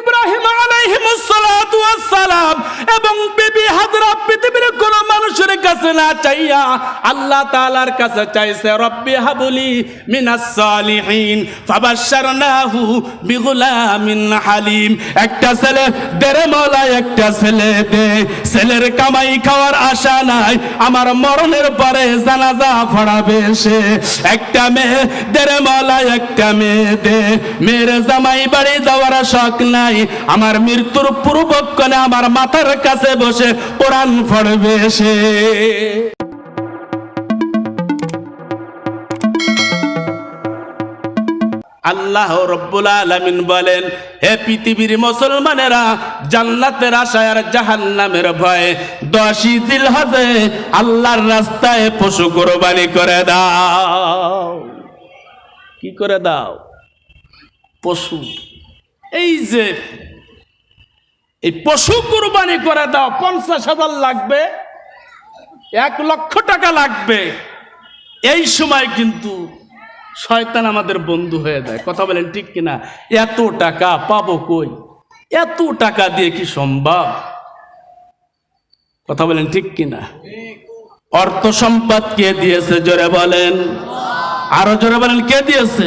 ইব্রাহিম আলাইহিস সালাতু ওয়াস সালাম এবং বিবি হাজরা পৃথিবীর কোন মানুষের কাছে না চাইয়া আল্লাহ তাআলার কাছে চাইছে, রব্বি হাবলি মিনাস সালিহিন ফাবাশশারনাহু বিগুলামিন হালিম। একটা ছেলে দেরে মওলা, একটা ছেলে দে। ছেলের কামাই খাওয়ার আশা নাই, আমার মরণের পরে জানাজা পড়াবে সে। একটা মেয়ে দেরে মওলা, একটা মেয়ে দে। মেয়ের জামাই বাড়ি যাওয়ার শখ নাই, আমার মৃত্যুর পূর্বক্ষণে আমার মাথার কাছে বসে কোরআন পড়বে সে। আল্লাহ রব্বুল আলামিন বলেন, হে পৃথিবীর মুসলমানেরা, জান্নাতের আশায় আর জাহান্নামের ভয়ে 10ই জিলহজে আল্লাহর রাস্তায় পশু কুরবানি করে দাও। কি করে দাও? পশু। এই যে এই পশু কুরবানি করে দাও, 50,000 লাগবে, 1 লক্ষ টাকা লাগবে। এই সময় কিন্তু শয়তান আমাদের বন্ধু হয়ে যায়। কথা বলেন ঠিক কিনা? এত টাকা পাবো কই? এত টাকা দিয়ে কি সম্ভব? কথা বলেন ঠিক কিনা? অর্থ সম্পদ কে দিয়েছে? জোরে বলেন, আরো জোরে বলেন, কে দিয়েছে?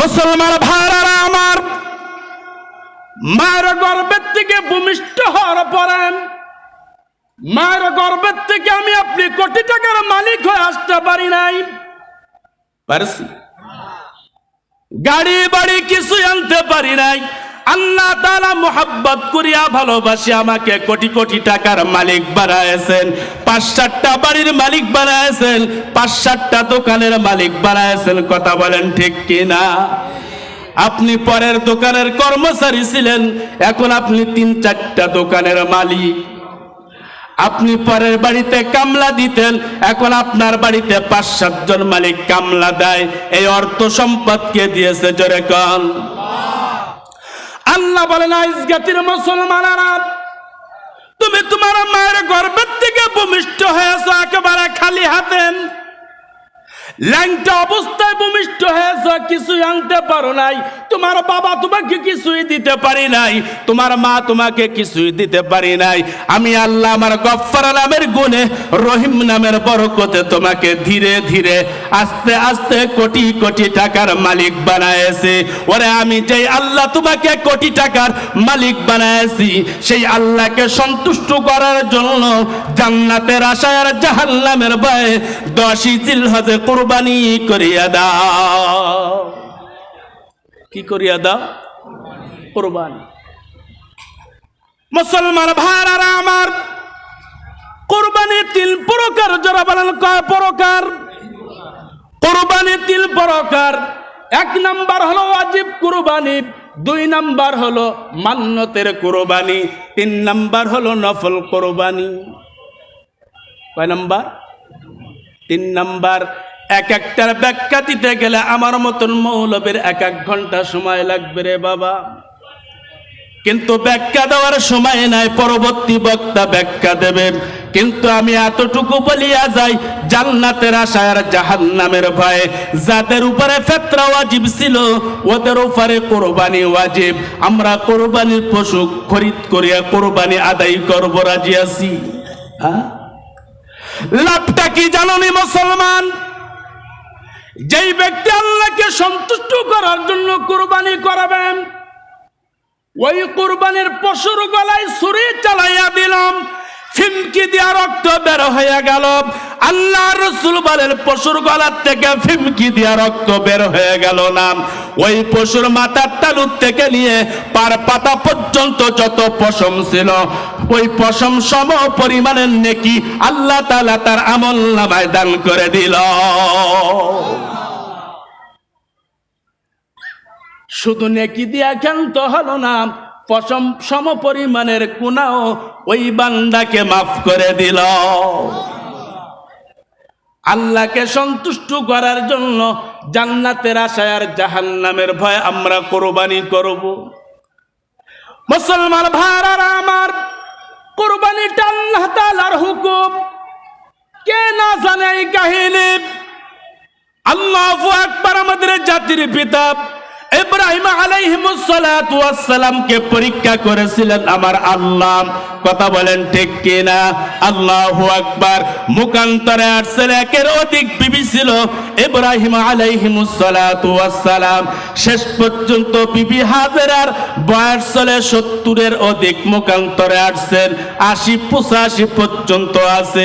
মুসলমান ভাইরা আমার, মায়ের গর্ভের থেকে ভূমিষ্ঠ হওয়ার পরে মায়ের গর্ভের থেকে আমি আপনি কোটি টাকার মালিক হয়ে আসতে পারি নাই। পারছি? গাড়ি বাড়ি কিছুই আনতে পারি নাই। আল্লাহ তাআলা মোহাব্বত করিয়া ভালোবাসি আমাকে কোটি কোটি টাকার মালিক বানায়েছেন, 5-7টা বাড়ির মালিক বানায়েছেন, 5-7টা দোকানের মালিক বানায়েছেন। কথা বলেন ঠিক কিনা? আপনি পরের দোকানের কর্মচারী ছিলেন, এখন আপনি 3-4টা দোকানের মালিক। আপনি পরের বাড়িতে কামলা দিতেন, এখন আপনার বাড়িতে 5-7 জন মালিক কামলা দেয়। এই অর্থ সম্পদ কে দিয়েছে? জোরে কোন? আল্লাহ বলেন, আইজ জাতির মুসলমানেরা, তুমি তোমার মায়ের গর্ভের থেকে ভূমিষ্ঠ হয়েছো একেবারে খালি হাতে, ল্যাংটা অবস্থায় ভূমিষ্ঠ হয়েছ, কিছুই আনতে পারো নাই। তোমার বাবা তোমাকে কিছুই দিতে পারি নাই, তোমার মা তোমাকে কিছুই দিতে পারি নাই। আমি আল্লাহ আমার গফফার নামের গুণে, রহিম নামের বরকতে তোমাকে ধীরে ধীরে আস্তে আস্তে কোটি কোটি টাকার মালিক বানায়েছি। ওরে আমি যেই আল্লাহ তোমাকে কোটি টাকার মালিক বানায়েছি, সেই আল্লাহকে সন্তুষ্ট করার জন্য জান্নাতের আশায় আর জাহান্নামের ভয়ে 10ই জিলহজে কুরবানি করিয়া দাও। কি করিয়া দাও? কুরবানি। মুসলমান ভাইরা আমার, কুরবানি 3 প্রকার। যারা বলেন কয় প্রকার? কুরবানি 3 প্রকার। 1 নাম্বার হলো ওয়াজিব কুরবানি, 2 নাম্বার হলো মান্নতের কুরবানি, 3 নাম্বার হলো নফল কুরবানি। কয় নাম্বার? 3 নাম্বার। এক একটার ব্যাখ্যা দিতে গেলে আমার মতন মৌলবীর 1 ঘন্টা সময় লাগবে রে বাবা, কিন্তু ব্যাখ্যা দেওয়ার সময় নাই, পরবর্তী বক্তা ব্যাখ্যা দেবেন। কিন্তু আমি এতটুকু বলিয়া যাই, জান্নাতের আশায় আর জাহান্নামের ভয়ে যাদের উপরে ফিতরা ওয়াজিব ছিল, ওদের উপরে কুরবানি ওয়াজিব। আমরা কুরবানির পশু খরিদ করিয়া কুরবানি আদায় করব, রাজি আছি। লাভটা কি জানেন মুসলমান? যেই ব্যক্তি আল্লাহকে সন্তুষ্ট করার জন্য কুরবানি করাবেন, ওই কুরবানির পশুর গলায় ছুরি চালাইয়া দিলাম, ফিমকি দিয়া রক্ত বের হয়ে গেল। আল্লাহ রাসূল বলেন, পশুর গলা থেকে ফিমকি দিয়া রক্ত বের হয়ে গেল না, ওই পশুর মাথার তালু থেকে নিয়ে পার পাতা পর্যন্ত যত পশম ছিল, ওই পশম সম পরিমাণের নেকি আল্লাহ তাআলা তার আমলনামায় দান করে দিল। শুধু নেকি দিয়া ক্ষান্ত হলো না, পশম সম পরিমাণের গুনাহ ওই বান্দাকে মাফ করে দিল। আল্লাহকে সন্তুষ্ট করার জন্য জান্নাতের আশায় আর জাহান্নামের ভয় আমরা কুরবানি করব। মুসলমান ভাইরা আমার, কুরবানিটা আল্লাহ তাআলার হুকুম। কে না জানে এই কাহিনী? আল্লাহু আকবার। আমাদের জাতির পিতা ইব্রাহিম আলাইহিমুস সালাতু ওয়াস সালামকে পরীক্ষা করেছিলেন আমার আল্লাহ। কথা বলেন ঠিক কিনা? আল্লাহু আকবার। মুখান্তরে আসছেন একের অধিক বিবি ছিল ইব্রাহিম আলাইহিমুস সালাতু ওয়াস সালাম। শেষ পর্যন্ত বিবি হাজেরার বয়স চলে 70-এর অধিক। মুখান্তরে আসছেন 80-85 পর্যন্ত আছে।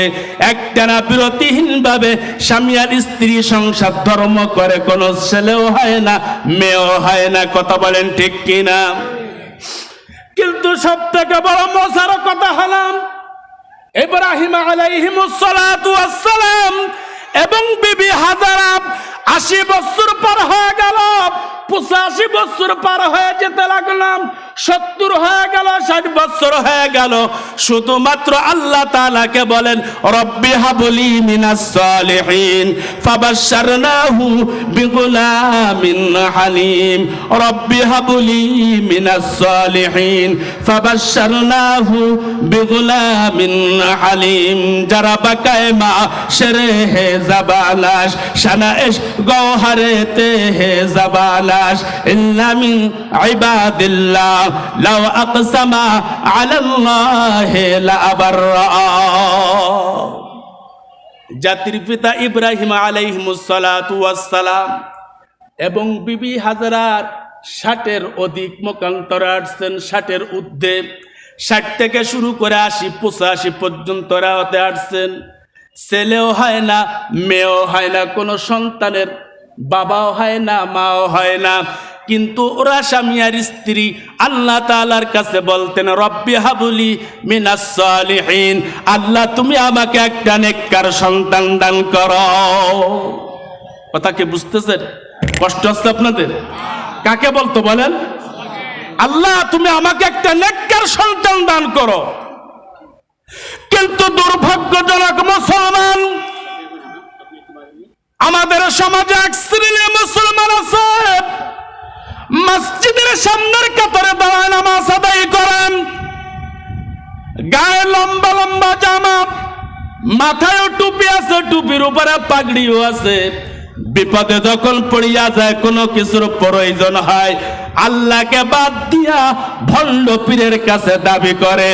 একটানা বিরতিহীনভাবে স্বামী আর স্ত্রী সংসার ধর্ম করে, কোনো ছেলেও হয় না মেয়েও হয় না। কথা বলেন ঠিক কিনা? কিন্তু সব থেকে বড় মজার কথা হলাম ইব্রাহিম আলাইহিমুস সালাতু ওয়াস সালাম এবং বিবি হাজারা 80 বছর পার হয়ে গেল, 85 বছর পার হয়ে যেতে লাগলাম, 70 হয়ে গেল, 60 বছর হয়ে গেল। শুধুমাত্র আল্লাহ তাআলাকে বলেন রব্বি হাবলি মিনাস সালিহিন ফাবাশশারনাহু বিগুলামিন হালিম। রব্বি হাবলি মিনাস সালিহিন ফাবাশশারনাহু বিগুলামিন হালিম। যারা বাকায়ে মা শেরে হে জাবালাশ শানাএশ গওহারেতে হে জাবালাশ ইল্লা মিন ইবাদিল্লাহ লাউ আকসামা আলাল্লাহি লা আবাররা। জাতির পিতা ইব্রাহিম আলাইহিমুস সালাতু ওয়াস সালাম এবং বিবি হাজরার 60-এর অধিক মুখান্তরে আসছেন, 60-এর ঊর্ধ্বে। 60 থেকে শুরু করে 80-85 পর্যন্ত রাহতে আসছেন। ছেলেও হয় না মেয়েও হয় না, কোনো সন্তানের বাবাও হয় না মাও হয় না। কিন্তু ওরা স্বামী আর স্ত্রী আল্লাহ তাআলার কাছে বলতেন রব্বি হাবলি মিনাস সালিহিন, আল্লাহ তুমি আমাকে একটা নেককার সন্তান দান করো। কথা কি বুঝতেছেন? কষ্ট হচ্ছে আপনাদের? কাকে বলতো বলেন? আল্লাহ তুমি আমাকে একটা নেককার সন্তান দান করো। কিন্তু দুর্ভাগ্যজনক মুসলমান, আমাদের সমাজে এক শ্রেণীর মুসলমান আছে মসজিদের সামনের কাতারে দাঁড়ায় নামাজ আদায় করেন, গায়ে লম্বা লম্বা জামা, মাথায় টুপি আছে, টুপির উপরে পাগড়িও আছে। বিপদে যখন পড়িয়া যায়, কোনো কিছুর প্রয়োজন হয়, আল্লাহকে বাদ দিয়া ভণ্ড পীরের কাছে দাবি করে,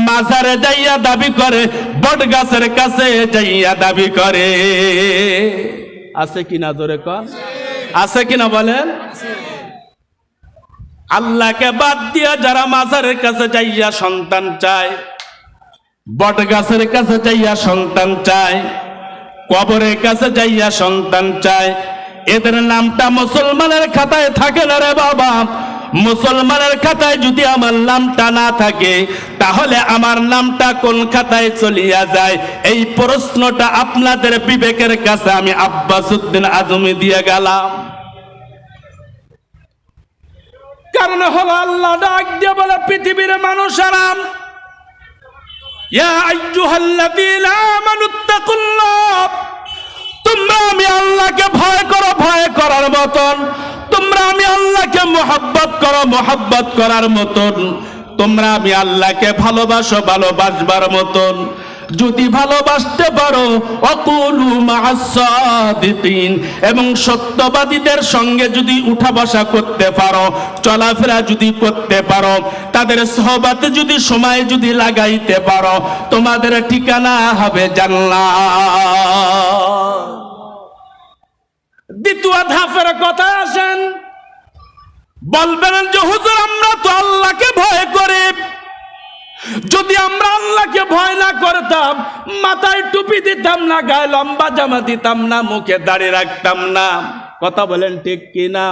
মাজারে যাইয়া দাবি করে, বট গাছের কাছে যাইয়া দাবি করে। আছে কিনা জোরে কন? আছে কিনা বলেন? আল্লাহকে বাদ দিয়া যারা মাজারের কাছে যাইয়া সন্তান চায়, বট গাছের কাছে যাইয়া সন্তান চায়, কবরের কাছে যাইয়া সন্তান চায়, এদের নামটা মুসলমানের খাতায় থাকে না রে বাবা। মুসলমানের খাতায় যদি আমার নামটা না থাকে, তাহলে আমার নামটা কোন খাতায় চলিয়া যায়? এই প্রশ্নটা আপনাদের বিবেকের কাছে আমি আব্বাসউদ্দিন আজমি দিয়ে গেলাম। কারণ হলো আল্লাহ ডাক দিয়ে বলে পৃথিবীর মানুষেরা ইয়া আইয়ুহাল্লাযীনা আমানুত্তাকুল্লাহ, তোমরা আমি আল্লাহকে ভয় করো, ভয় করার মতন। তোমরা আমি আল্লাহকে মুহাব্বত করো, মুহাব্বত করার মতন। তোমরা আমি আল্লাহকে ভালোবাসো, ভালোবাসবার মতন। যদি ভালোবাসতে পারো ওয়াকুলু মা'আস সাদিকিন, এবং সত্যবাদীদের সঙ্গে যদি উঠা বসা করতে পারো, চলাফেরা যদি করতে পারো, তাদের সোহবতে যদি সময় যদি লাগাইতে পারো, তোমাদের ঠিকানা হবে জান্নাত। দ্বিতীয় ধাপের কথা আসেন, বলবেন যে হুজুর আমরা তো আল্লাহকে ভয় করি। যদি আমরা আল্লাহকে ভয় না করতাম, মাথায় টুপি দিতাম না, গায়ে লম্বা জামা দিতাম না, মুখে দাড়ি রাখতাম না। কথা বলেন ঠিক কি না?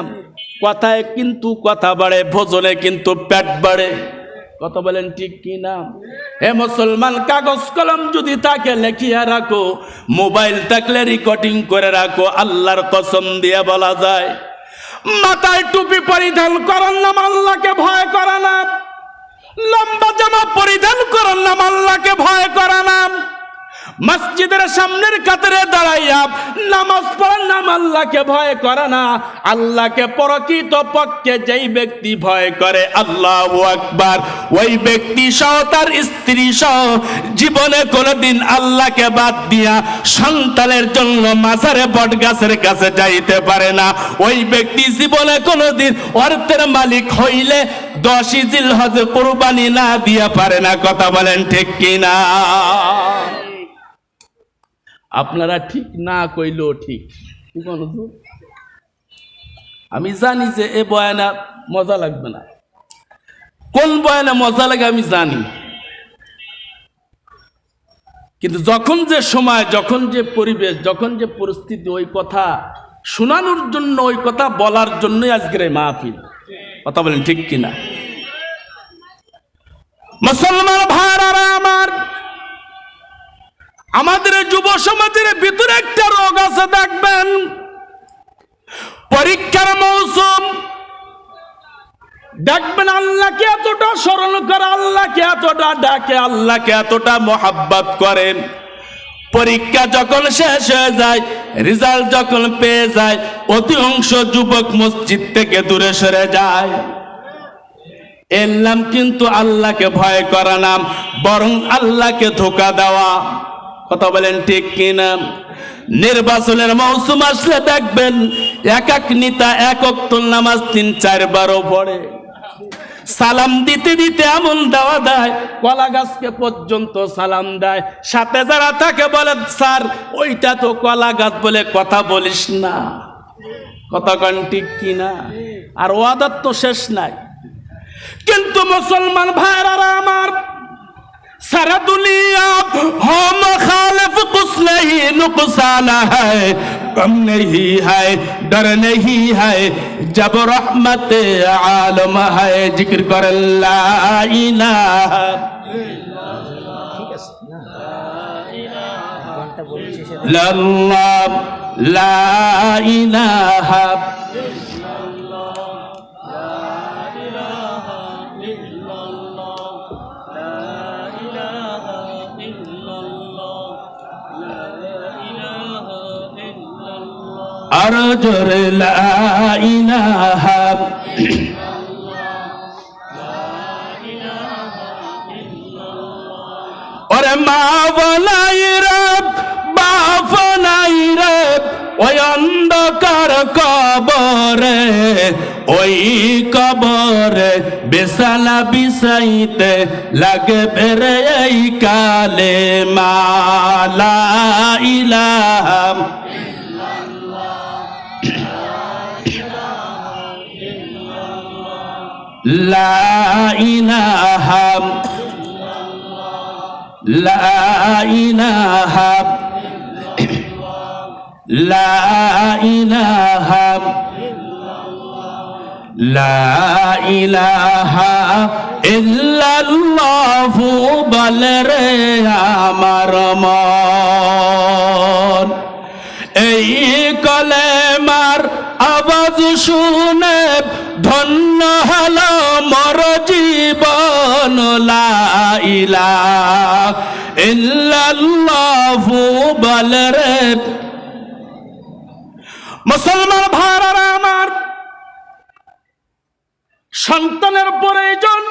কথায় কিন্তু কথা বাড়ে, ভোজনে কিন্তু পেট বাড়ে। কথা বলেন ঠিক কি না? হে মুসলমান, কাগজ কলম যদি তাকে লেখিয়া রাখো, মোবাইল থাকলে রেকর্ডিং করে রাখো। আল্লাহর কসম দিয়ে বলা যায়, মাথায় টুপি পরিধান করার নাম আল্লাহকে ভয় করা না, লম্বা জামা পরিধান করার নাম আল্লাহকে ভয় করা না, মসজিদের সামনের কাতারে দাঁড়াইয়া নামাজ পড়ার নাম আল্লাহকে ভয় করে না। আল্লাহকে প্রকৃত পক্ষে যেই ব্যক্তি ভয় করে, আল্লাহু আকবার, ওই ব্যক্তি সহ তার স্ত্রী সহ জীবনে কোনোদিন আল্লাহকে বাদ দিয়া সন্তানের জন্য মাজারে বট গাছের কাছে যাইতে পারে না। ওই ব্যক্তি জীবনে কোনোদিন অর্থের মালিক হইলে 10 জিলহজে কুরবানি না দিয়া পারে না। কথা বলেন ঠিক কিনা? আপনারা ঠিক না কইলেও ঠিক। আমি জানি যে এ বয়ানা মজা লাগবে না, কোন বয়ানে মজা লাগে আমি জানি, কিন্তু যখন যে সময়, যখন যে পরিবেশ, যখন যে পরিস্থিতি, ওই কথা শোনানোর জন্য, ওই কথা বলার জন্যই আজকের এই মাহফিল। কথা বলেন ঠিক কিনা? মুসলমান ভাইরা আমার, আমাদের যুব সমাজের ভিতরে একটা রোগ আছে, দেখবেন পরীক্ষার মৌসুম, দেখবেন আল্লাহকে এতটা স্মরণ করে, আল্লাহকে এতটা ডাকে, আল্লাহকে এতটা মোহাব্বত করেন, পরীক্ষা যখন শেষ হয়ে যায়, রেজাল্ট যখন পেয়ে যায়, অধিকাংশ যুবক মসজিদ থেকে দূরে সরে যায়। এর নাম কিন্তু আল্লাহকে ভয় করা নাম, বরং আল্লাহকে ধোঁকা দেওয়া। কথা বলেন ঠিক কিনা? নির্বাচনের মৌসুম আসলে দেখবেন এক এক নেতা এক ওয়াক্ত নামাজ 3-4 বারও পড়ে, সালাম দিতে দিতে এমন দেওয়া দেয়, কলা গাছকে পর্যন্ত সালাম দেয়। সাথে যারা থাকে বলে, স্যার ওইটা তো কলা গাছ, বলে কথা বলিস না। কথা কন ঠিক কিনা? আর ওয়াদার তো শেষ নাই। কিন্তু মুসলমান ভাইরা আমার, सारा दुनिया हो मुखालिफ कुछ नहीं नुकसान है, कम नहीं है, डर नहीं है, जब रहमत आलम है। जिक्र कर ला इलाहा इल्लल्लाह, ला इलाहा अरजुर ला इलाहा और माँ बनाई रे बाप নাই রে ওই অন্ধকার কবরে, ওই কবরে বিছানা বিছাইতে লাগবে রে এই কালেমা লা ইলাহা লা ইলাহা লা ইলাহা লা ইলাহা লা ইলাহা ইল্লাল্লাহু বলে রে আমার মন। এই কলেমার আওয়াজ শুনে ধন্য হলো মোর জীবন, লা ইলাহা ইল্লাল্লাহু বলে রে। মুসলমান ভাইরা আমার, সন্তানের প্রয়োজন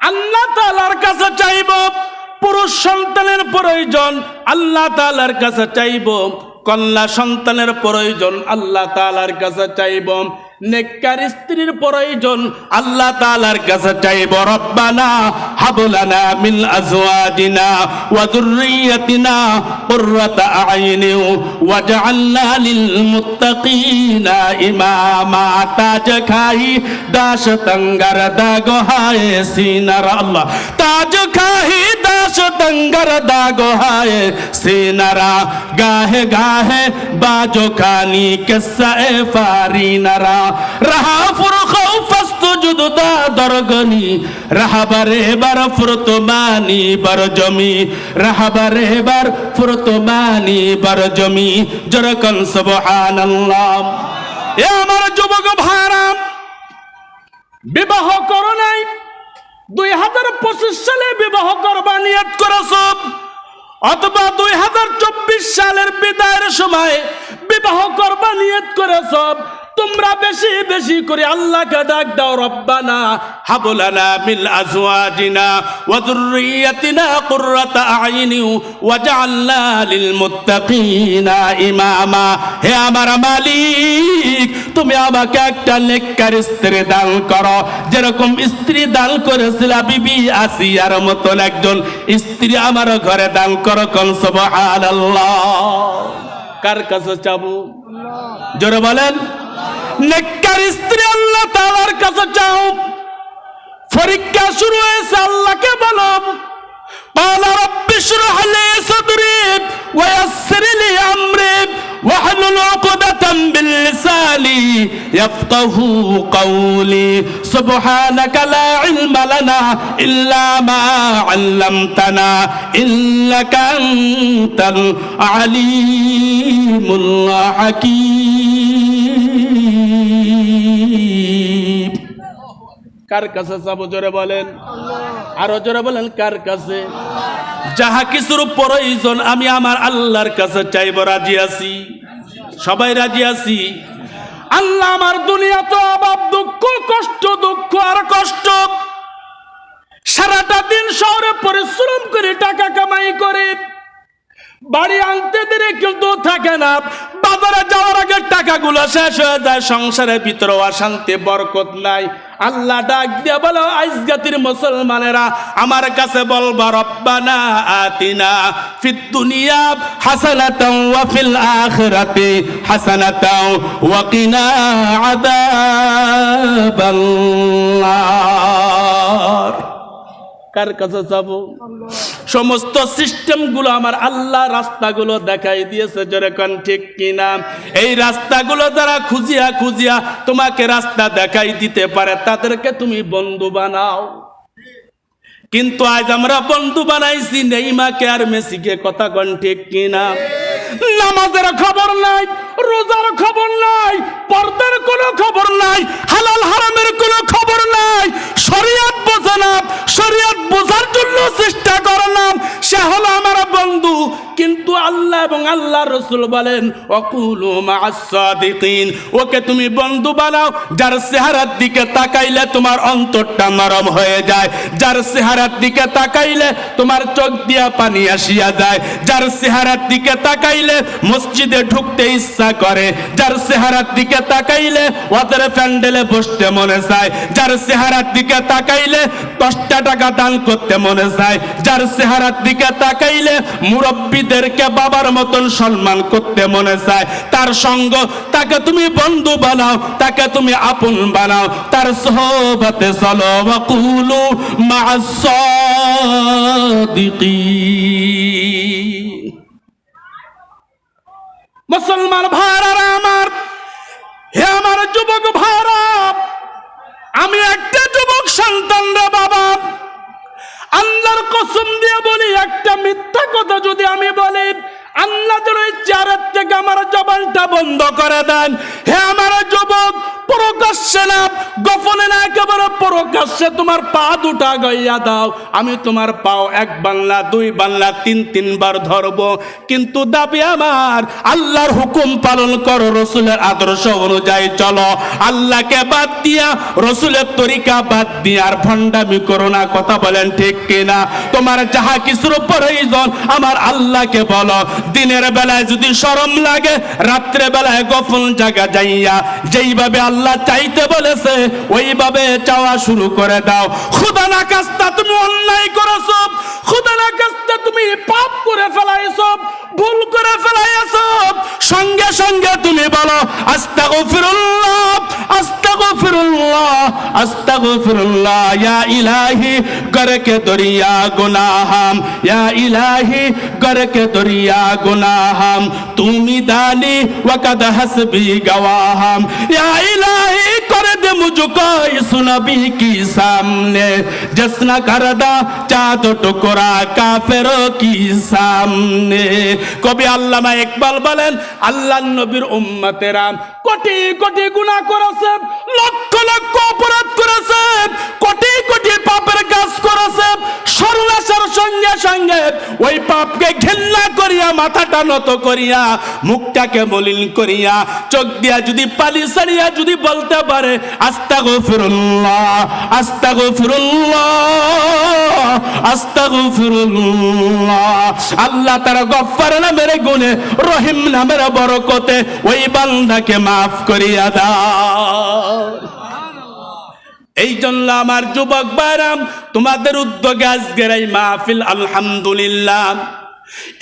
আল্লাহ তাআলার কাছে চাইব, পুরুষ সন্তানের প্রয়োজন আল্লাহ তাআলার কাছে চাইব, কন্যা সন্তানের প্রয়োজন আল্লাহ তাআলার কাছে চাইব, নেককার স্ত্রীর প্রয়োজন আল্লাহ তাআলার কাছে চাইব। রব্বানা হাব লানা মিন আজওয়াজিনা ওয়া যুররিয়াতিনা কুররাতা আইনি ওয়াজআলনা লিল মুত্তাকিনা ইমামা। তাজ খাই দাস তঙ্গর দাগ হায় সিনার, আল্লাহ তাজ খাই দাস তঙ্গর দাগ হায় সিনারা, গাহে গাহে বাজো খানি কিসা এ ফারিনারা। রাহা ফুরখাও ফাসতুজুদ দা দরগনি, রাহাবারে বার ফুরতমানি বার জমি, রাহাবারে বার ফুরতমানি বার জমি। জরকন সুবহানাল্লাহ। এ আমার যুবক ভাইরা, বিবাহ করো নাই, 2025 সালে বিবাহ করবা নিয়ত করেছ, অথবা 2024 সালের বিদায়ের সময় বিবাহ করবা নিয়ত করেছ, তোমরা বেশি বেশি করে আল্লাহকে ডাক দাও, রব্বানা হাবলানা মিন আজওয়াজিনা ওয়া যুররিয়াতিনা কুররাতা আইনি ওয়াজআলনা লিল মুত্তাকিনা ইমামা। হে আমার মালিক, তুমি আমাকে একটা নেককার স্ত্রী দান করো, যেরকম স্ত্রী দান করেছিল বিবি আসিয়ার মতন একজন স্ত্রী আমার ঘরে দান করো। কোন সুবহানাল্লাহ। কার কাছে চাবো? জোরে বলেন। নেককার স্ত্রী আল্লাহ তাআলার কাছে চাও। পরীক্ষা শুরু হয়েছে, আল্লাহকে বলো ক্বালা রাব্বি ইশরাহ লি সাদরি ওয়া ইয়াসসির লি আমরি ওয়াহলুল উকদাতাম বিল লিসানি ইয়াফকাহু কওলি সুবহানাকা লা ইলমা লানা ইল্লা মা আল্লামতানা ইন্নাকা আনতাল আলিমুল হাকীম। কার কাছে চাবো? জোরে বলেন, আরো জোরে বলেন, কার কাছে? যাহা কিছুর প্রয়োজন আমি আমার আল্লাহর কাছে চাইব, রাজি আছি, সবাই রাজি আছি। আল্লাহ আমার দুনিয়া তো অভাব, দুঃখ, কষ্ট, দুঃখ আর কষ্ট, সারাটা দিন শহরে পরিশ্রম করে টাকা কামাই করে বাড়ি আনতে দেরি কিন্তু থাকে না, বাজারে যাওয়ার আগে টাকাগুলো শেষ হয়ে যায়, সংসারের ভিতরে অশান্তি, বরকত নাই। আল্লাহ ডাক দিয়ে বলো, আইজগাতির মুসলমানেরা আমার কাছে বলবা, রব্বানা আতিনা ফিদ দুনিয়া হাসানাতাও ওয়া ফিল আখিরাতি হাসানাতাও ওয়া কিনা আযাবান নার। কার কাছে যাবো? সমস্ত সিস্টেম গুলো আমার আল্লাহ রাস্তাগুলো দেখাই দিয়েছে, যেরকম ঠিক কিনা? এই রাস্তাগুলো যারা খুঁজিয়া খুঁজিয়া তোমাকে রাস্তা দেখাই দিতে পারে, তাদেরকে তুমি বন্ধু বানাও। কিন্তু আজ আমরা বন্ধু বানাইছি নেইমাকে আর মেসিকে, কথা কন ঠিক কিনা? নামাজের খবর নাই, রোজার খবর নাই, পর্দার কোনো খবর নাই, হালাল হারামের কোনো খবর নাই, শরিয়ত বোঝে না, শরিয়ত বোঝার জন্য চেষ্টা করে না, সে হলো আমার বন্ধু। কিন্তু আল্লাহ এবং আল্লাহর রাসূল বলেন, ওয়াকুলু মা'আস সাদিকিন, ওকে তুমি বন্ধু বানাও যার চেহারার দিকে তাকাইলে তোমার অন্তরটা নরম হয়ে যায়, যার চেহারার দিকে তাকাইলে তোমার চোখ দিয়া পানি আসিয়া যায়, যার চেহারার দিকে তাকাইলে মসজিদে ঢুকতে ইচ্ছা করে, যার চেহারার দিকে তাকাইলে ওদের প্যান্ডেলে বসতে মনে চায়, যার চেহারার দিকে তাকাইলে 10টা টাকা দান করতে মনে চায়, যার চেহারার দিকে তাকাইলে মুরব্বীদেরকে বাবার মতন সম্মান করতে মনে চায়, তার সঙ্গ, তাকে তুমি বন্ধু বানাও, তাকে তুমি আপন বানাও, তার সোহবতে চলো। ওয়াকুলু মা'আস সাদিকিন। মুসলমান ভাইরা আমার, হে আমার যুবক ভাইরা, আমি একটা যুবক সন্তান রে বাবা, আল্লাহর কসম দিয়ে বলি, একটা মিথ্যা কথা যদি আমি বলি, আল্লাহ যেন এই চেয়ারের থেকে আমার জবানটা বন্ধ করে দেন। হে আমার যুবক, প্রকাশ্যে না, গোপনে না, একেবারে প্রকাশ্যে তোমার পা দুটা গাইয়া দাও, আমি তোমার পাও 1 বাংলা 2 বাংলা 3 বার ধরবো। কিন্তু দাবি আমার, আল্লাহর হুকুম পালন করো, রসুলের আদর্শ অনুযায়ী চলো, আল্লাহকে বাদ দিয়া, রসুলের তরিকা বাদ দিয়া আর ভণ্ডামি করো না, কথা বলেন ঠিক কিনা? তোমার যাহা কিছুর প্রয়োজন আমার আল্লাহকে বলো। দিনের বেলায় যদি শরম লাগে, রাত্রে বেলায় গোপন জায়গা যাইয়া যেইভাবে আল্লাহ চাইতে বলেছে ওইভাবে চাওয়া শুরু করে দাও। খুদা না কাস্তা তুমি অন্যায় করেছো, খুদা না কাস্তা তুমি পাপ করে ফেলাইছো, ভুল করে ফেলাইছো, সঙ্গে সঙ্গে তুমি বলো আস্তাগফিরুল্লাহ, আস্তাগফিরুল্লাহ, আস্তাগফিরুল্লাহ, ইয়া ইলাহি করকে দরিয়া গুনাহাম, ইয়া ইলাহি করকে দরিয়া গুনাহাম, তুমি দানি ওয়াকাদ হাসবি গওয়াহাম, ইয়া ইলাহি করে দে মুঝকো ইস নবী কি সামনে, জসনা করদা চাঁদ টুকরা কাফেরো কি সামনে। কবি আল্লামা ইকবাল বলেন, আল্লাহর নবীর উম্মতেরা কোটি কোটি গুনাহ করেছে, লক্ষ লক্ষ অপরাধ করেছে, কোটি কোটি পাপের কাজ করেছে, সর্বনাশের সঙ্গে সঙ্গে ওই পাপকে ঘৃণা করিয়া মাথাটা নত করিয়া মুখটাকে মলিন করিয়া চোখ দিয়া যদি পানি ছাড়িয়া যদি বলতে পারে আস্তাগফিরুল্লাহ আস্তাগফিরুল্লাহ আস্তাগফিরুল্লাহ, আল্লাহ তার গফফার নামের গুণে রহিম নামের বরকতে ওই বান্দাকে মাফ করিয়া দাও। এই জন্য আমার যুবক ভাইরাম, তোমাদের উদ্যোগে আজকের এই মাহফিল আলহামদুলিল্লাহ।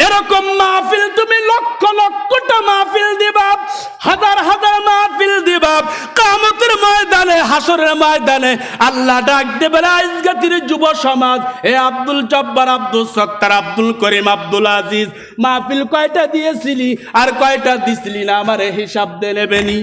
এরকম মাহফিল তুমি লক্ষ লক্ষটা মাহফিল দিবা, হাজার হাজার মাহফিল দিবা, কিয়ামতের ময়দানে হাসরের ময়দানে আল্লাহ ডাক দেবে, আজকের যুব সমাজ, এ আব্দুল জব্বার, আব্দুল সত্তার, আব্দুল করিম, আব্দুল আজিজ, মাহফিল কয়টা দিয়েছিলি আর কয়টা দিছিলি না, আমার হিসাব নেবেনি,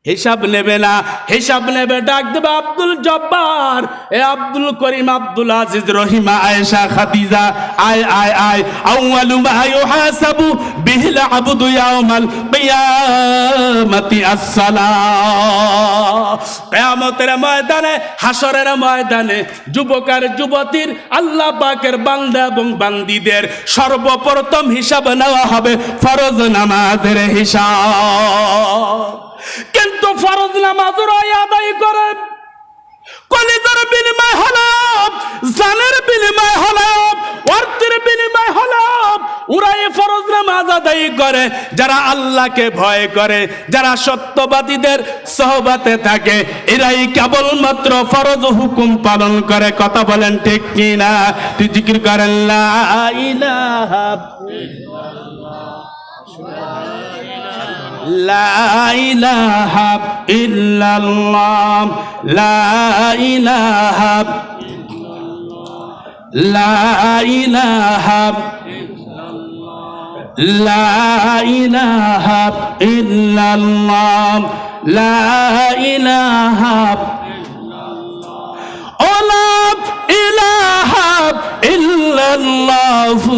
হিসাব নেবে না, হিসাব নেবে। ডাক দেবে আব্দুল জব্বার, এ আব্দুল করিম, আব্দুল আজিজ, রহিমা, আয়েশা, খাদিজা, আয় আয় আয়। আউয়ালু মা ইউহাসাবু বিহিল আবদু ইয়াউমাল কিয়ামাতি আসসালাহ। কিয়ামতের ময়দানে, হাসরের ময়দানে যুবক আর যুবতীর, আল্লাহ পাকের বান্দা এবং বান্দীদের সর্বপ্রথম হিসাব নেওয়া হবে ফরজ নামাজের হিসাব। কিন্তু ফরজ নামাজ ওরাই আদায় করে, কলিজার বিনিময় হলো, জানের বিনিময় হলো, অর্থের বিনিময় হলো, ওরাই ফরজ নামাজ আদায় করে যারা আল্লাহকে ভয় করে, যারা সত্যবাদীদের সহবাতে থাকে, এরাই কেবলমাত্র ফরজ হুকুম পালন করে। কথা বলেন ঠিক কিনা? তুই জিকির করেন লা ইলাহা লা ইলাহা ইল্লাল্লাহ, লা ইলাহা, লা ইলাহা, লা ইলাহা ইল্লাল্লাহ, লা ইলাহা, ও লা ইলাহা ইল্লাল্লাহু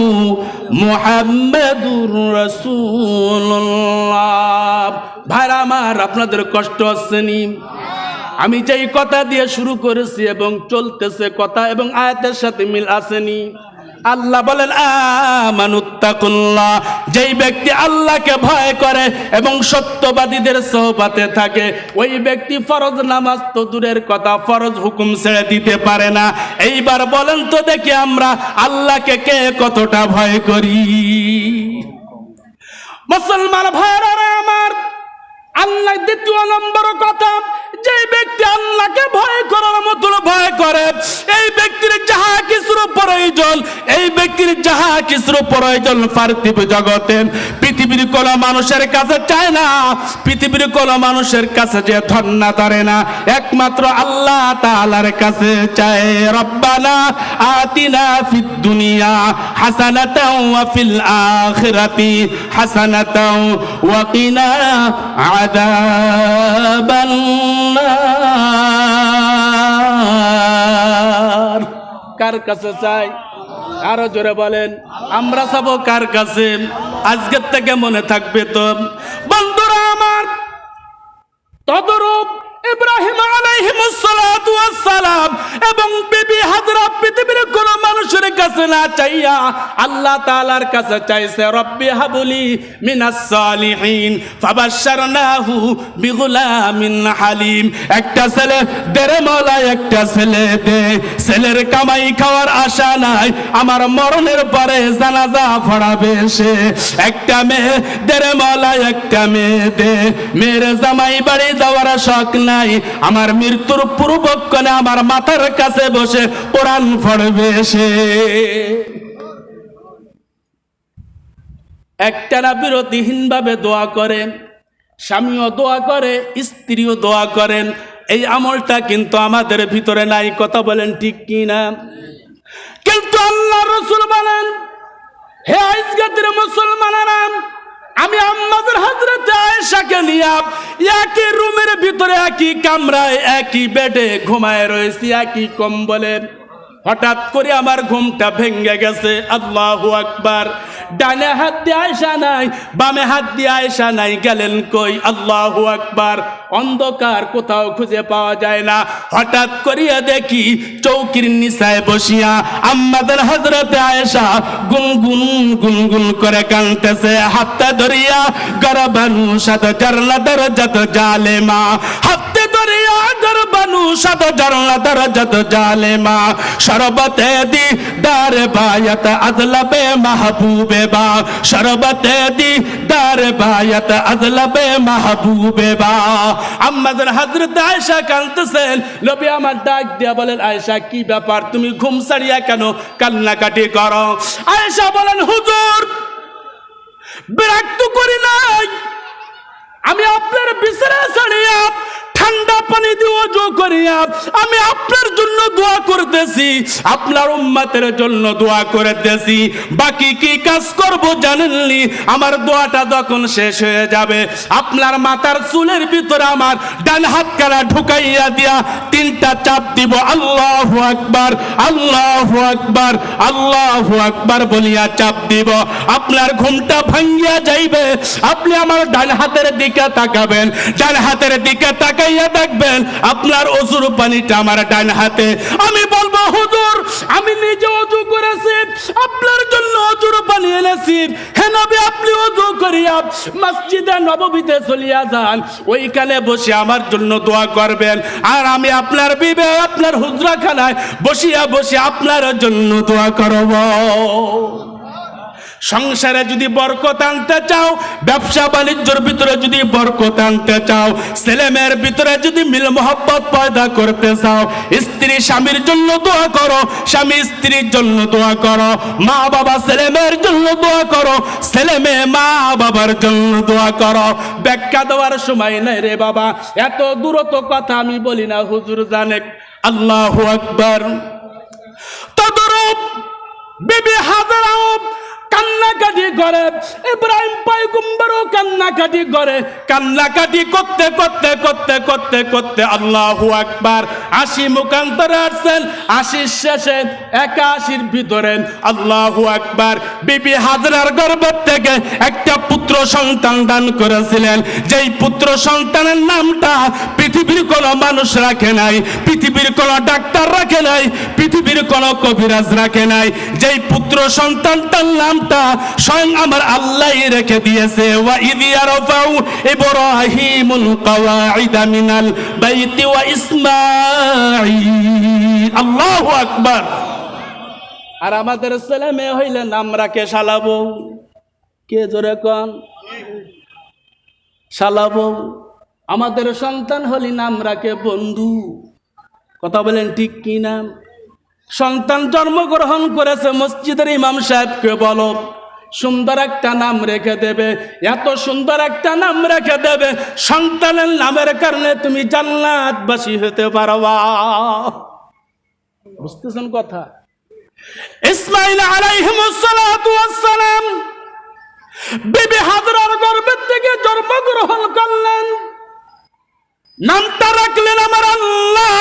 মুহাম্মাদুর রাসূলুল্লাহ। ভাইরা আমার, আপনাদের কষ্ট আসেনি? আমি যেই কথা দিয়ে শুরু করেছি এবং চলতেছে কথা এবং আয়াতের সাথে মিল আসেনি? আল্লাহ বলেন আমানুত্তাকুল্লাহ, যেই ব্যক্তি আল্লাহকে ভয় করে এবং সত্যবাদীদের সোহবাতে থাকে, ওই ব্যক্তি ফরজ নামাজ তো দূরের কথা, ফরজ হুকুম ছেড়ে দিতে পারে না। এইবার বলেন তো দেখি, আমরা আল্লাহকে কে কতটা ভয় করি? মুসলমান ভাইরা আমার, আল্লাহ দ্বিতীয় নম্বর কথা, যে ব্যক্তি আল্লাহকে ভয় করার মতো ভয় করে, এই ব্যক্তির যাহা কিছুর প্রয়োজন, এই ব্যক্তির যাহা কিছুর প্রয়োজন পার্থিব জগতে পৃথিবীর কোন মানুষের কাছে চায় না, পৃথিবীর কোন মানুষের কাছে যে ধন্না ধরে না, একমাত্র আল্লাহ তাআলার কাছে চায়। রব্বানা আতিনা ফিদ দুনিয়া হাসানাতাও ওয়া ফিল আখিরাতি হাসানাতাও ওয়া কিনা আযাবান নার। কার কাছে চাই? আরো জোরে বলেন, আমরা সব কার কাছে? আজকের থেকে মনে থাকবে তো বন্ধুরা আমার, তদরূপ ইব্রাহিম আলাইহিস সালাতু ওয়াস সালাম এবং বিবি হাজরা পৃথিবীর কোন মানুষের কাছে না চাইয়া আল্লাহ তাআলার কাছে চাইছে, রব্বি হাবলি মিনাস সালিহিন ফাবাশশারনাহু বিগুলামিন হালিম। একটা ছেলে দেরে মওলা, একটা ছেলে দে, ছেলের কামাই খাওয়ার আশা নাই, আমার মরণের পরে জানাজা পড়াবে সে। একটা মেয়ে দেরে মওলা, একটা মেয়ে দে, মেয়ের জামাই বাড়ি যাওয়ার শখ নাই, আমার মৃত্যুর পূর্বক্ষণে আমার মাথার কাছে বসে কোরআন পড়বে সে। একটানা বিরতিহীন ভাবে দোয়া করেন, স্বামীও দোয়া করে, স্ত্রীও দোয়া করেন, এই আমলটা কিন্তু আমাদের ভিতরে নাই। কথা বলেন ঠিক কিনা? কিন্তু আল্লাহ রাসূল বলেন, হে আজকের মুসলমানেরা, আমি আম্মাদের হযরত আয়েশাকে নিয়ে একই রুমের ভিতরে, একই কামরায়, একই বেডে ঘুমায় রয়েছি, একই কম্বলে। হঠাৎ করে আমার ঘুমটা ভেঙে গেছে। আল্লাহু আকবার। ডানে হাত দিয়ে আয়েশা নাই, বামে হাত দিয়ে আয়েশা নাই, গেলেন কই? আল্লাহু আকবার। অন্ধকার, কোথাও খুঁজে পাওয়া যায় না। হঠাৎ করিয়া দেখি চৌকির নিচায় বসিয়া আম্মাদের হযরতে আয়েশা গুনগুন গুনগুন করে কাঁদতেছে, হাতটা ধরিয়া গরবানু সাদ জারলা দরজাত জালেমা, হাতটা ধরিয়া গরবানু সাদ জারলা দরজাত জালেমা, শরবতে দি দার বায়াত আজলবে মাহবুবে বা, শরবতে দি দার বায়াত আজলবে মাহবুবে বা। আম্মাদের হযরত আয়েশা কাঁদতেছেন। নবী আমার ডাক দিয়া বলেন, আয়েশা কি ব্যাপার, তুমি ঘুম ছাড়িয়া কেন কান্নাকাটি করো? আয়েশা বলেন, হুজুর বিরক্ত করি নাই, আমি আপনার বিছানা ছাড়িয়া ঠান্ডা পানি দিয়ে ওযু করিয়া আমি আপনার জন্য দোয়া করতেছি, আপনার উম্মতের জন্য দোয়া করতেছি। বাকি কি কাজ করব জানেননি? আমার দোয়াটা যখন শেষ হয়ে যাবে, আপনার মাথার চুলের ভিতরে আমার ডান হাত কারা ঢুকাইয়া দিয়া 3টা চাপ দিব, আল্লাহু আকবার, আল্লাহু আকবার, আল্লাহু আকবার বলিয়া চাপ দিব। আপনার ঘুমটা ভাঙ্গিয়া যাইবে। আপনি আমার ডান হাতের দিকে তাকাবেন, ডান হাতের দিকে তাকাইয়া দেখবেন আপনার ওযুর পানিটা আমার ডান হাতে। আমি বলবো, হুজুর আমি নিজে ওযু করেছি, আপনার জন্য ওযুর পানি এনেছি। হে নবী, আপনি ওযু করিয়া মসজিদে নববীতে চলিয়া যান, ওইখানে বসে আমার জন্য দোয়া করবেন, আর আমি আপনার বিবে আপনার হুজরাখানায় বসিয়া বসে আপনার জন্য দোয়া করব। সংসারে যদি বরকত আনতে চাও, ব্যবসা বাণিজ্যের ভিতরে যদি বরকত আনতে চাও, ছেলে মেয়ের ভিতরে যদি মিল মোহব্বত পয়দা করতে চাও, স্ত্রী স্বামীর জন্য দোয়া করো, স্বামী স্ত্রীর জন্য দোয়া করো, মা বাবা ছেলে মেয়ের জন্য দোয়া করো, ছেলে মেয়ে মা বাবার জন্য দোয়া করো। ব্যাখ্যা দেওয়ার সময় নাই রে বাবা, এত দূরত কথা আমি বলি না, হুজুর জানে। আল্লাহু আকবার। তদরূপ বিবি হাজরাও কান্নাকাটি করে, ইব্রাহিম পয়গম্বরও কান্নাকাটি করে। কান্নাকাটি করতে করতে করতে করতে করতে আল্লাহু আকবার 80 মুখান্তরে আসছেন, 80 শেষে 81 ভিতরে আল্লাহু আকবার বিবি হাজরার গর্ভ থেকে একটা পুত্র সন্তান দান করেছিলেন। যেই পুত্র সন্তানের নামটা পৃথিবীর কোনো মানুষ রাখে নাই, পৃথিবীর কোনো ডাক্তার রাখে নাই, পৃথিবীর কোনো কবিরাজ রাখে নাই। যেই পুত্র সন্তানটার নাম স্বয়ং আমার আল্লাহ রেখে দিয়েছে। ওয়া ইয ইয়ারফাউ ইব্রাহিমুল কওয়াইদা মিনাল বাইতি ওয়া ইসমাঈল। আল্লাহু আকবার। আর আমাদের ছেলে মেয়ে হইলে নাম রাখে শালাবো। কে জোরে কোন? শালাবো। আমাদের সন্তান হলি নাম রাখে বন্ধু। কথা বলেন ঠিক কি না? সন্তান জন্মগ্রহণ করেছে, মসজিদের ইমাম সাহেবকে বলো সুন্দর একটা নাম রেখে দেবে, এত সুন্দর একটা নাম রেখে দেবে, সন্তানের নামের কারণে তুমি জান্নাতবাসী হতে পারবা। বুঝতেছেন কথা? ইসমাঈল আলাইহিস সালাতু ওয়াস সালাম বিবি হাজরার গর্ভে থেকে জন্মগ্রহণ করলেন, নামটা রাখলেন আমার আল্লাহ।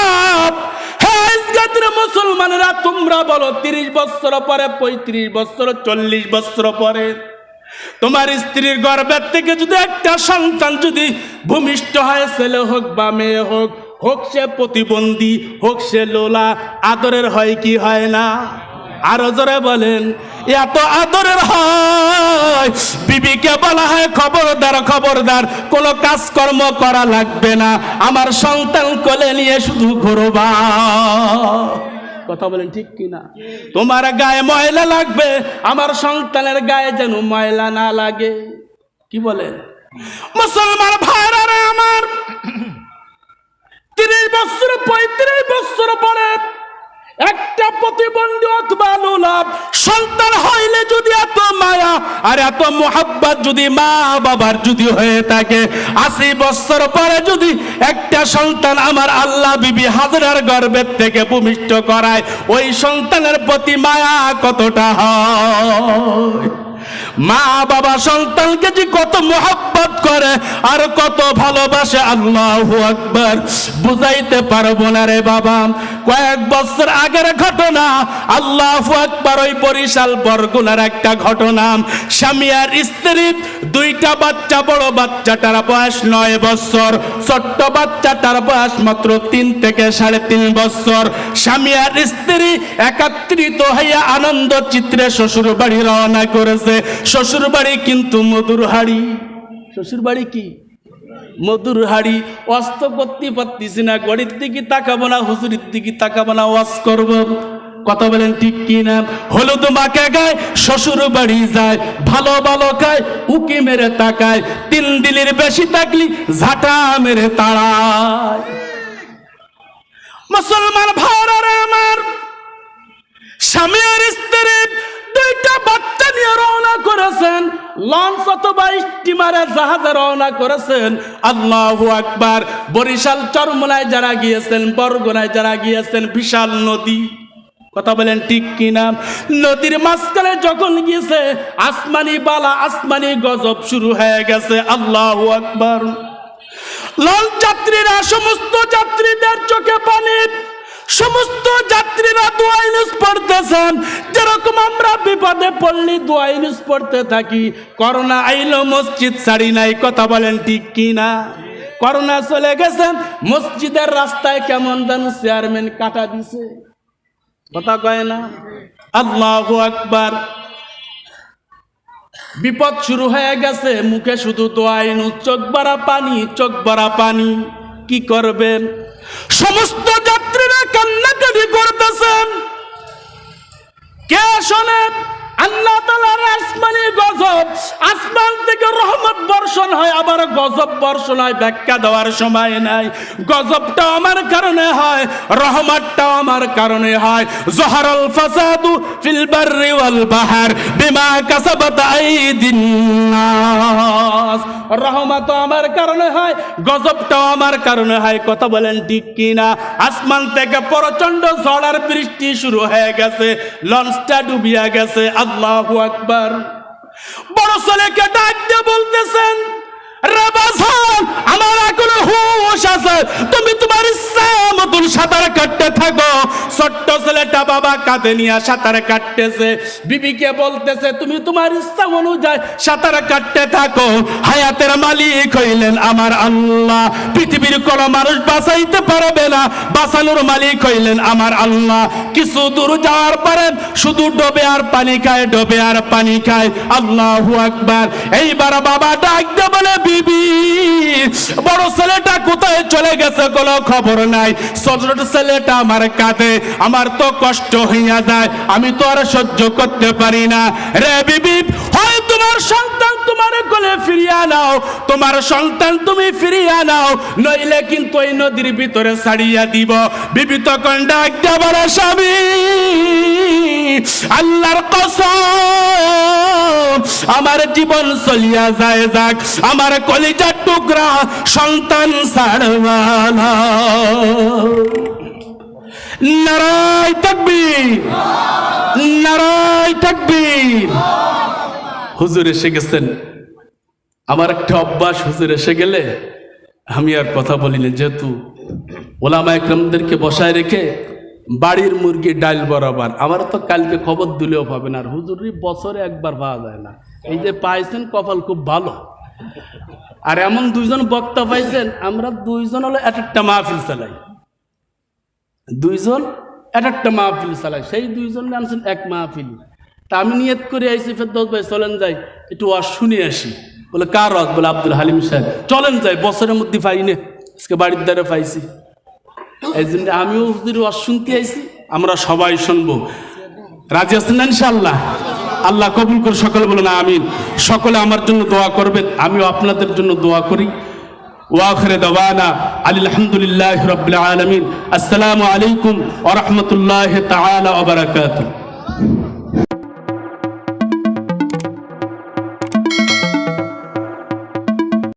মুসলমানেরা তোমরা বলো 30 বছর পরে, 35 বছর, 40 বছর পরে তোমার স্ত্রীর গর্ভের থেকে যদি একটা সন্তান যদি ভূমিষ্ঠ হয়, ছেলে হোক বা মেয়ে হোক, হোক সে প্রতিবন্ধী, হোক সে লোলা, আদরের হয় কি হয় না? আরো জোরে বলেন। এত আদরের হয়, বিবিকে বলা হয় খবরদার খবরদার, কোনো কাজকর্ম করা লাগবে না, আমার সন্তান কোলে নিয়ে শুধু ঘুরবা। কথা বলেন ঠিক কিনা? তোমার গায়ে ময়লা লাগবে, আমার সন্তানের গায়ে যেন ময়লা না লাগে। কি বলেন মুসলমান ভাইরা রে আমার? 30 বছর 35 বছর পরে একটা প্রতিবন্ধী অথবা লোলাপ সন্তান হইলে যদি এত মায়া আর এত মোহাব্বত যদি মা বাবার যদি হয়ে থাকে, 80 বছর পরে যদি একটা সন্তান আমার আল্লাহ বিবি হাজরার গর্ভের থেকে ভূমিষ্ঠ করায়, ওই সন্তানের প্রতি মায়া কতটা হয়? মা বাবা সন্তানকে যে কত মোহাব্বত করে আর কত ভালোবাসে, আল্লাহু আকবার, বুঝাইতে পারবো না রে বাবা। কয়েক বছর আগের ঘটনা, আল্লাহু আকবার, ওই বরিশাল বরগুনার একটা ঘটনা। স্বামী আর স্ত্রী, দুইটা বাচ্চা, বড় বাচ্চাটার বয়স 9 বছর, ছোট্ট বাচ্চাটার বয়স মাত্র 3 থেকে 3.5 বছর। স্বামী আর স্ত্রী একত্রিত হইয়া আনন্দ চিত্রে শ্বশুর বাড়ি রওনা করেছে। শ্বশুর বাড়ি কিন্তু মধুর হাড়ি। শ্বশুর বাড়ি কি? মধুর হাড়ি। অস্ত করতে পারতেছি না, গড়ির দিকে তাকাবো না, হুজুরের দিকে তাকাবো না, ওয়াজ করবো। কথা বলেন ঠিক কি না? হলুদ মাকে গায়, শ্বশুর বাড়ি যায়, ভালো ভালো খায়, উকি মেরে তাকায়, 3 দিনের বেশি থাকলি ঝাঁটা মেরে তাড়ায়। মুসলমান ভাইরা রে আমার, স্বামী আর স্ত্রী দুইটা বাচ্চা নিয়ে রওনা করেছেন, লঞ্চ অথবা স্টিমারে জাহাজে রওনা করেছেন। আল্লাহু আকবার। বরিশাল চরমোনায় যারা গিয়েছেন, বরগুনায় যারা গিয়েছেন, বিশাল নদী। কথা বলেন ঠিক কিনা? নদীর মাঝখানে যখন গিয়েছে, আসমানি বালা, আসমানি গজব শুরু হয়ে গেছে। আল্লাহু আকবার। লঞ্চ যাত্রীরা, সমস্ত যাত্রীদের চোখে পানি, সমস্ত যাত্রীরা দোয়া ইউনুস পড়তেছেন, যেরকম আমরা বিপদে পড়লি দোয়া ইউনুস পড়তে থাকি। করোনা আইলো, মসজিদ ছাড়ি নাই। কথা বলেন ঠিক কিনা? করোনা চলে গেছেন, মসজিদের রাস্তায় কেমন যেন চেয়ারম্যান কাটা দিছে। কথা কয় না? আল্লাহু আকবার। বিপদ শুরু হয়ে গেছে, মুখে শুধু দোয়া ইউনুস, চোখ ভরা পানি, চোখ ভরা পানি। কি করবেন? সমস্ত যাত্রীরা কান্নাকাটি করতেছেন। কে শোনেন? আল্লাহ তাআলার আসমানি গজব। আসমান থেকে রহমত বর্ষণ হয়, আবার গজব বর্ষণ হয়, ব্যাখ্যা দেওয়ার সময় নাই। গজবটাও আমার কারণে হয়, রহমতটাও আমার কারণে হয়। জহারাল ফাসাদু ফিল বাররি ওয়াল বাহর বিমা কাসাবাত আইদিন নাস। রহমতও আমার কারণে হয়, গজবটাও আমার কারণে হয়। কথা বলেন ঠিক কিনা? আসমান থেকে প্রচন্ড ঝড় আর বৃষ্টি শুরু হয়ে গেছে, লঞ্চটা ডুবিয়া গেছে। আল্লাহু আকবার। বড় ছেলেকে ডাক দিয়ে বলতেছেন, রে বাছান, আমার এখনো হুঁশ আছে, তুমি তোমার ইচ্ছা মতন সাঁতার কাটতে থাকো। ছোট্ট ছেলেটা বাবা কাঁধে নিয়ে সাঁতার কাটতেছে। বিবিকে বলতেছে, তুমি তোমার ইচ্ছা অনুযায়ী সাঁতার কাটতে থাকো। হায়াতের মালিক হইলেন আমার আল্লাহ, পৃথিবীর কোনো মানুষ বাঁচাইতে পারবে না, বাঁচানোর মালিক হইলেন আমার আল্লাহ। কিছু দূর যাওয়ার পরে শুধু ডোবে আর পানি খায়, ডোবে আর পানি খায়। আল্লাহু আকবার। এইবার বাবা ডাক দিয়ে বলে, বিবি, বড় ছেলেটা কোথায় চলে গেছে কোনো খবর নাই, ছোট ছেলেটা আমার কাঁধে, আমার তো কষ্ট হইয়া যায়, আমি তো আর সহ্য করতে পারি না। রে বিবি, হয় তোমার সন্তান তোমার কোলে ফিরিয়ে নাও, তোমার সন্তান তুমি ফিরিয়ে নাও, নইলে কিন্তু এই নদীর ভিতরে ছাড়িয়া দিব। বিবি তখন ডাক দিয়ে বলে, স্বামী, আল্লাহর কসম, আমার জীবন চলিয়া যায় যাক, আমার কলিজার টুকরা সন্তান ছাড়বা না। নারায়ে তাকবীর, নারায়ে তাকবীর। হুজুর এসে গেছেন। আমার একটা অভ্যাস, হুজুর এসে গেলে আমি আর কথা বলি না, যেহেতু ওলামা একরামদেরকে বসায় রেখে বাড়ির মুরগি ডাল বরাবর। আমার তো কালকে খবর দিলেও পাবেন, আর হুজুরি বছরে একবার পাওয়া যায় না। এই যে পাইছেন, কপাল খুব ভালো। আর এমন 2 জন বক্তা পাইছেন, আমরা 2 জন হলো একটা মাহফিল চালাই, 2 জন একটা মাহফিল চালাই। সেই 2 জন আনছেন এক মাহফিল। তা আমি নিয়ত করে আইসি, ফেরদৌস ভাই চলেন যাই একটু ওয়াজ শুনে আসি। বলে, কার ওয়াজ? বলে, আব্দুল হালিম সাহেব। চলেন যাই, বছরের মধ্যে পাই না, আজকে বাড়ির দ্বারে পাইছি। এই জন্য আমিও হুজুর ওয়াজ শুনতে আইছি, আমরা সবাই শুনবো। রাজি আছেন না ইনশাআল্লাহ? আল্লাহ কবুল করে সকলে বলেন আমিন। সকলে আমার জন্য দোয়া করবেন, আমিও আপনাদের জন্য দোয়া করি। ওয়াখির দাওয়ানা আলহামদুলিল্লাহি রাব্বিল আলামিন। আসসালামু আলাইকুম ওয়া রাহমাতুল্লাহি তাআলা ওয়া বারাকাতুহু।